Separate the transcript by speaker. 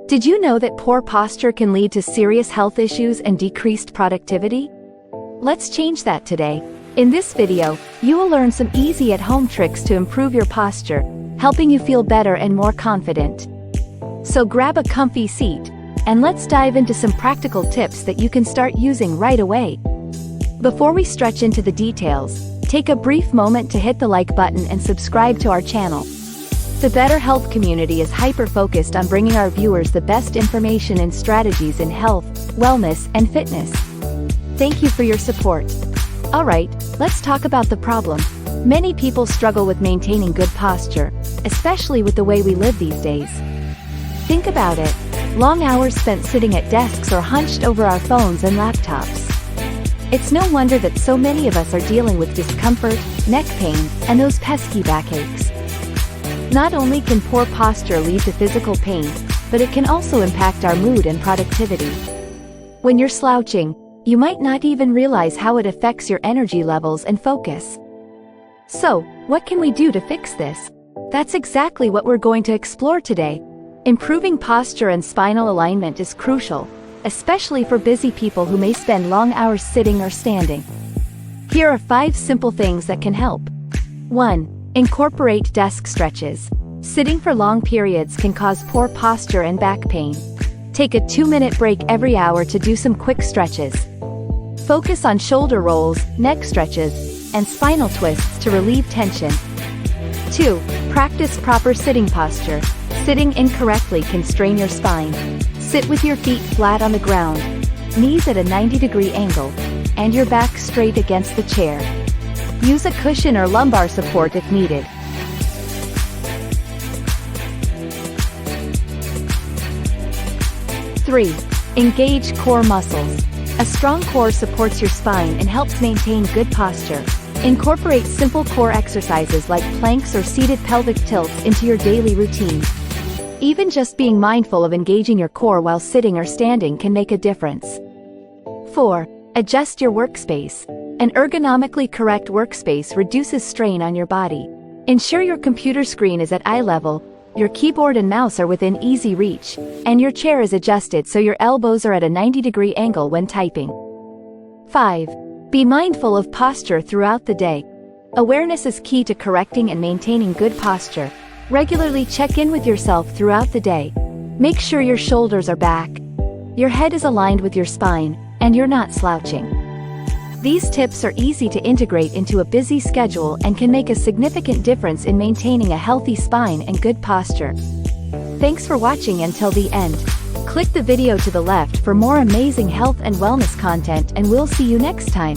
Speaker 1: Did you know that poor posture can lead to serious health issues and decreased productivity? Let's change that today. In this video, you will learn some easy at-home tricks to improve your posture, helping you feel better and more confident. So grab a comfy seat, and let's dive into some practical tips that you can start using right away. Before we stretch into the details, take a brief moment to hit the like button and subscribe to our channel. The Better Health community is hyper-focused on bringing our viewers the best information and strategies in health, wellness, and fitness. Thank you for your support. Alright, let's talk about the problem. Many people struggle with maintaining good posture, especially with the way we live these days. Think about it. Long hours spent sitting at desks or hunched over our phones and laptops. It's no wonder that so many of us are dealing with discomfort, neck pain, and those pesky backaches. Not only can poor posture lead to physical pain, but it can also impact our mood and productivity. When you're slouching, you might not even realize how it affects your energy levels and focus. So, what can we do to fix this? That's exactly what we're going to explore today. Improving posture and spinal alignment is crucial, especially for busy people who may spend long hours sitting or standing. Here are 5 simple things that can help. 1. Incorporate desk stretches. Sitting for long periods can cause poor posture and back pain. Take a 2-minute break every hour to do some quick stretches. Focus on shoulder rolls, neck stretches, and spinal twists to relieve tension. 2. Practice proper sitting posture. Sitting incorrectly can strain your spine. Sit with your feet flat on the ground, knees at a 90-degree angle, and your back straight against the chair. Use a cushion or lumbar support if needed. 3. Engage core muscles. A strong core supports your spine and helps maintain good posture. Incorporate simple core exercises like planks or seated pelvic tilts into your daily routine. Even just being mindful of engaging your core while sitting or standing can make a difference. 4. Adjust your workspace. An ergonomically correct workspace reduces strain on your body. Ensure your computer screen is at eye level, your keyboard and mouse are within easy reach, and your chair is adjusted so your elbows are at a 90-degree angle when typing. 5. Be mindful of posture throughout the day. Awareness is key to correcting and maintaining good posture. Regularly check in with yourself throughout the day. Make sure your shoulders are back, your head is aligned with your spine, and you're not slouching. These tips are easy to integrate into a busy schedule and can make a significant difference in maintaining a healthy spine and good posture. Thanks for watching until the end. Click the video to the left for more amazing health and wellness content, and we'll see you next time.